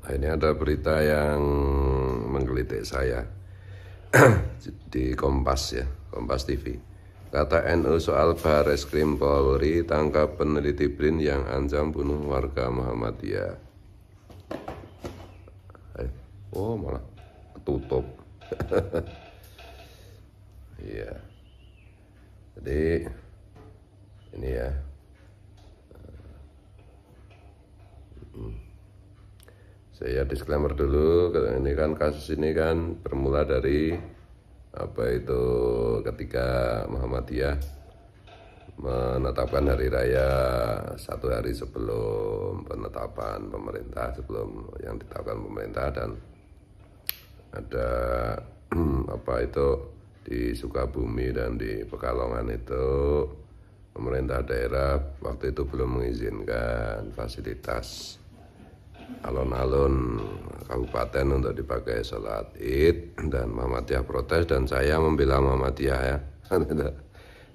Ini ada berita yang menggelitik saya di Kompas ya, Kompas TV. Kata NU soal Bareskrim Polri tangkap peneliti BRIN yang ancam bunuh warga Muhammadiyah. Oh malah tutup. Iya. Jadi ini ya. Saya disclaimer dulu, ini kan kasus ini kan bermula dari ketika Muhammadiyah menetapkan hari raya 1 hari sebelum penetapan pemerintah, sebelum yang ditetapkan pemerintah, dan ada di Sukabumi dan di Pekalongan itu pemerintah daerah waktu itu belum mengizinkan fasilitas alun-alun kabupaten untuk dipakai sholat id, dan Muhammadiyah protes dan saya membela Muhammadiyah ya.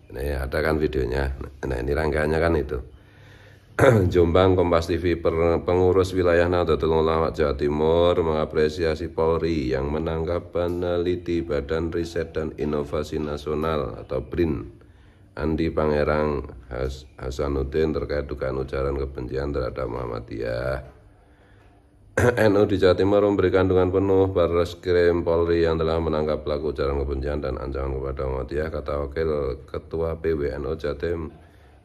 Ini ada kan videonya. Nah ini rangkaiannya kan itu. Jombang, Kompas TV. Pengurus wilayah Nahdlatul Ulama Jawa Timur mengapresiasi Polri yang menangkap peneliti Badan Riset dan Inovasi Nasional atau BRIN Andi Pangerang Hasanuddin terkait dugaan ujaran kebencian terhadap Muhammadiyah. NU di Jawa Timur memberikan dukungan penuh Bareskrim Polri yang telah menangkap pelaku ujaran kebencian dan ancaman kepada Muhammadiyah, kata Wakil Ketua PWNU Jatim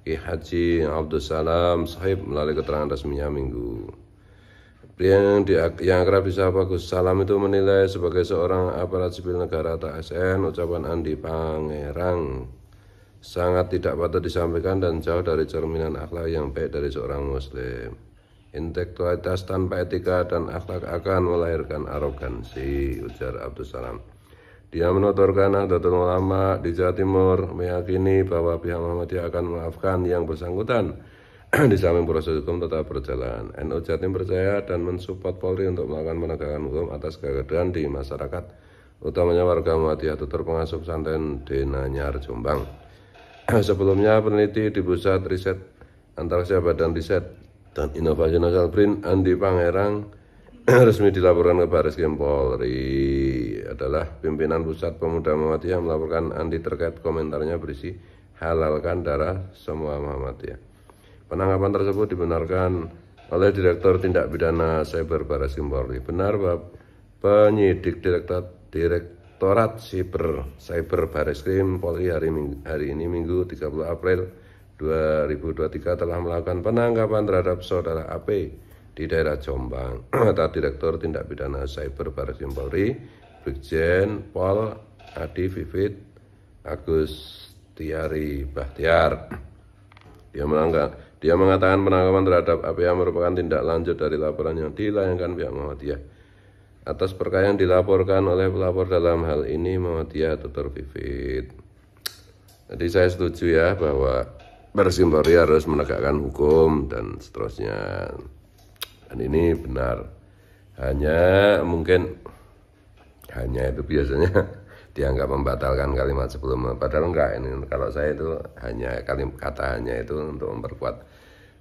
Ki Haji Abdul Salam Sahib melalui keterangan resminya Minggu. Yang akrab disapa Gus Salam itu menilai sebagai seorang aparat sipil negara atau ASN, ucapan Andi Pangerang sangat tidak patut disampaikan dan jauh dari cerminan akhlak yang baik dari seorang Muslim. Intelektualitas tanpa etika dan akhlak akan melahirkan arogansi, ujar Abdul Salam. Dia menuturkan Nahdlatul Ulama di Jawa Timur meyakini bahwa pihak Muhammadiyah akan memaafkan yang bersangkutan di samping proses hukum tetap berjalan. NU Jawa Timur percaya dan mensupport Polri untuk melakukan penegakan hukum atas kegaduhan di masyarakat, utamanya warga Muhammadiyah. Tutur pengasuh pesantren Denanyar, Jombang. Sebelumnya peneliti di Pusat Riset Antariksa Badan Riset dan Inovasi Nasional BRIN Andi Pangerang resmi dilaporkan ke Bareskrim Polri. Adalah pimpinan Pusat Pemuda Muhammadiyah melaporkan Andi terkait komentarnya berisi halalkan darah semua Muhammadiyah. Penangkapan tersebut dibenarkan oleh Direktur Tindak Pidana Cyber Bareskrim Polri. Benar bahwa penyidik Direktorat Cyber Bareskrim Polri hari ini Minggu 30 April 2023 telah melakukan penangkapan terhadap saudara AP di daerah Jombang. Kata Direktur Tindak Pidana Cyber Bareskrim Polri, Brigjen Pol Adi Vivit Agustiari Bahtiar. Dia mengatakan penangkapan terhadap AP merupakan tindak lanjut dari laporan yang dilayangkan pihak Muhammadiyah. Atas perkara yang dilaporkan oleh pelapor dalam hal ini Muhammadiyah, tutur Vivit. Jadi saya setuju ya bahwa Bareskrim Polri harus menegakkan hukum dan seterusnya. Dan ini benar. Hanya itu biasanya dianggap membatalkan kalimat sebelumnya. Padahal enggak, ini kalau saya itu hanya kata hanya itu untuk memperkuat.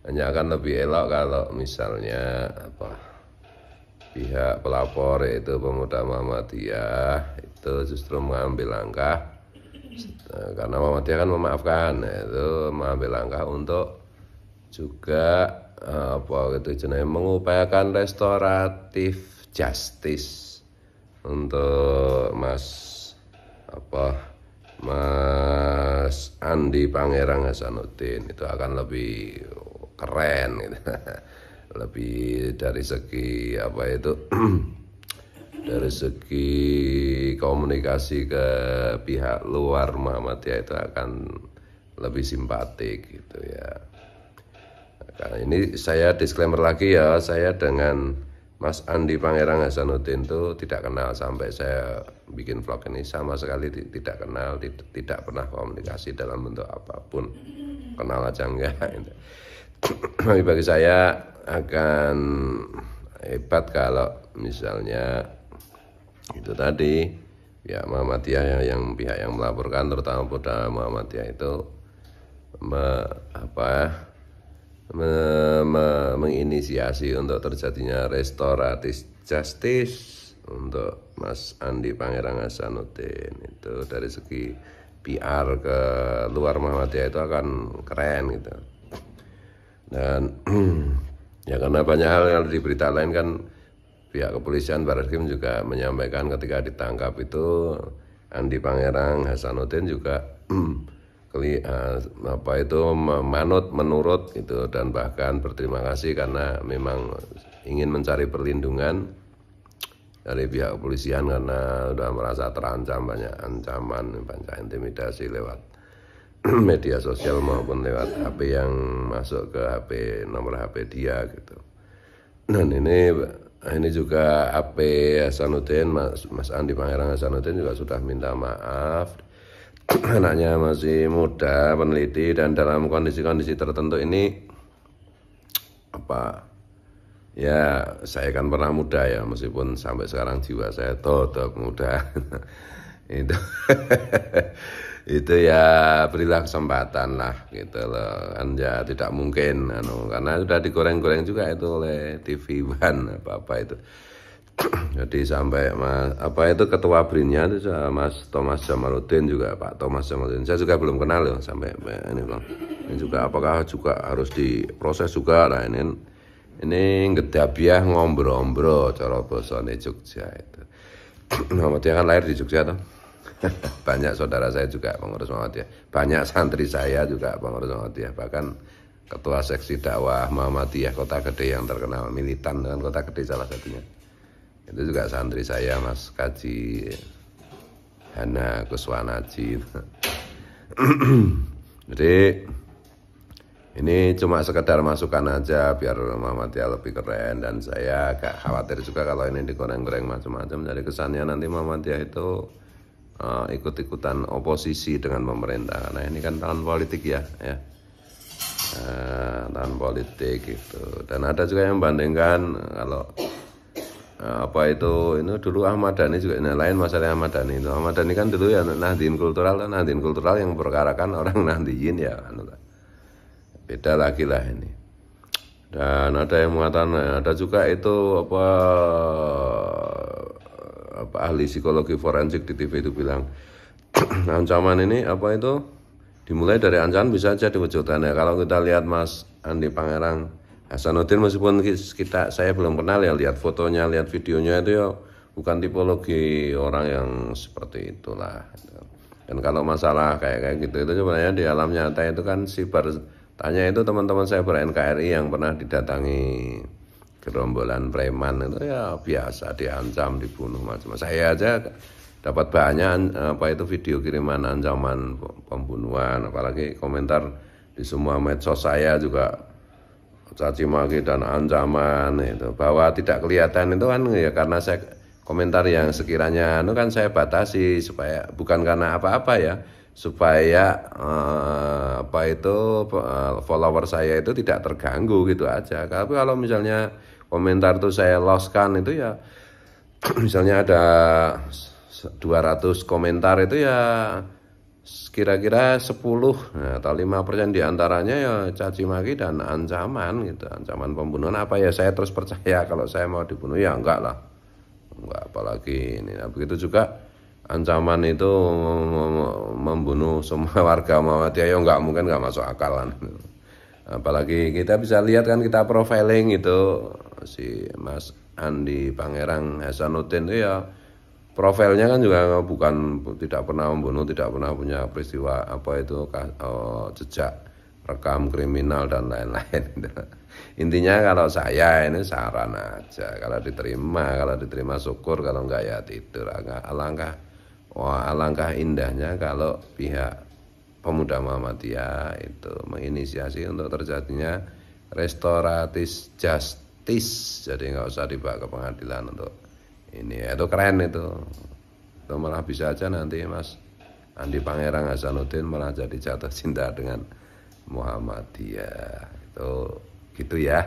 Hanya akan lebih elok kalau misalnya pihak pelapor yaitu Pemuda Muhammadiyah itu justru mengambil langkah, karena Muhammadiyah kan memaafkan, itu mengambil langkah untuk juga mengupayakan restoratif justice untuk Mas Andi Pangerang Hasanuddin. Itu akan lebih keren gitu. Lebih dari segi dari segi komunikasi ke pihak luar Muhammadiyah itu akan lebih simpatik gitu ya. Karena ini saya disclaimer lagi ya, saya dengan Mas Andi Pangerang Hasanuddin itu tidak kenal. Sampai saya bikin vlog ini sama sekali tidak kenal, tidak pernah komunikasi dalam bentuk apapun. Kenal aja enggak. Bagi saya akan hebat kalau misalnya itu tadi pihak Muhammadiyah pihak yang melaporkan, terutama Pemuda Muhammadiyah itu menginisiasi untuk terjadinya restoratif justice untuk Mas Andi Pangerang Hasanuddin. Itu dari segi PR ke luar Muhammadiyah itu akan keren gitu. Dan ya karena banyak hal yang di berita lain kan pihak kepolisian Barreskrim juga menyampaikan ketika ditangkap itu Andi Pangerang Hasanuddin juga menurut itu, dan bahkan berterima kasih karena memang ingin mencari perlindungan dari pihak kepolisian karena sudah merasa terancam, banyak ancaman, banyak intimidasi lewat media sosial maupun lewat HP yang masuk ke HP, nomor HP dia gitu. Dan ini juga HP Hasanuddin, Mas Andi Pangerang Hasanuddin juga sudah minta maaf. Anaknya masih muda, peneliti, dan dalam kondisi-kondisi tertentu ini ya saya kan pernah muda ya, meskipun sampai sekarang jiwa saya tetap muda. itu ya berilah kesempatan lah gitu loh, kan ya tidak mungkin karena sudah digoreng-goreng juga itu oleh TV One apa itu. Jadi sampai ketua BRIN-nya itu Mas Thomas Jamaluddin juga, Pak Thomas Jamaluddin. Saya juga belum kenal loh sampai ini bilang. Ini juga apakah juga harus diproses juga. Nah ini gedabiah ngombro-ombro cara basane Jogja itu. Muhammadiyah kan lahir di Jogja toh. Banyak saudara saya juga pengurus Muhammadiyah. Banyak santri saya juga pengurus Muhammadiyah. Bahkan ketua seksi dakwah Muhammadiyah Kota Gede yang terkenal militan dengan Kota Gede salah satunya. Itu juga santri saya, Mas Kaji Hana Kuswanaji. Jadi ini cuma sekedar masukan aja biar Muhammadiyah lebih keren, dan saya agak khawatir juga kalau ini digoreng-goreng macam-macam, jadi kesannya nanti Muhammadiyah itu ikut-ikutan oposisi dengan pemerintah. Nah ini kan tahun politik ya. Tahun politik gitu. Dan ada juga yang membandingkan kalau ini dulu Ahmad Dhani juga, lain masalah Ahmad Dhani itu. Ahmad Dhani kan dulu ya Nahdien kultural yang berkarakan orang Nahdien ya, beda lagi lah ini. Dan ada yang mengatakan, ada juga itu ahli psikologi forensik di TV itu bilang ancaman ini dimulai dari ancaman bisa aja diwujudkan ya. Kalau kita lihat Mas Andi Pangerang Hasanuddin, meskipun saya belum kenal ya, lihat fotonya, lihat videonya itu ya bukan tipologi orang yang seperti itulah. Dan kalau masalah kayak gitu itu sebenarnya di alam nyata itu kan tanya itu teman-teman saya ber-NKRI yang pernah didatangi gerombolan preman itu ya biasa diancam, dibunuh macam-macam. Saya aja dapat banyak video kiriman ancaman pembunuhan, apalagi komentar di semua medsos saya juga caci maki dan ancaman itu, bahwa tidak kelihatan itu kan ya karena saya komentar yang sekiranya itu kan saya batasi supaya bukan karena apa-apa ya, supaya follower saya itu tidak terganggu gitu aja. Tapi kalau misalnya komentar itu saya loskan itu ya misalnya ada 200 komentar itu ya kira-kira 10 atau 5% diantaranya ya caci maki dan ancaman gitu, ancaman pembunuhan. Apa ya saya terus percaya kalau saya mau dibunuh? Ya enggak lah, enggak, apalagi ini. Nah, begitu juga ancaman itu membunuh semua warga Muhammadiyah ya enggak mungkin, enggak masuk akalan. Apalagi kita bisa lihat kan, kita profiling itu si Mas Andi Pangerang Hasanuddin itu ya profilnya kan juga tidak pernah membunuh, tidak pernah punya peristiwa jejak rekam kriminal dan lain-lain. Intinya kalau saya ini saran aja, kalau diterima syukur, kalau enggak ya tidur. Alangkah indahnya kalau pihak pemuda Muhammadiyah itu menginisiasi untuk terjadinya restoratif justice, jadi nggak usah dibawa ke pengadilan untuk ini. Itu keren itu malah bisa aja nanti Mas Andi Pangerang Hasanuddin malah jadi jatuh cinta dengan Muhammadiyah itu gitu ya.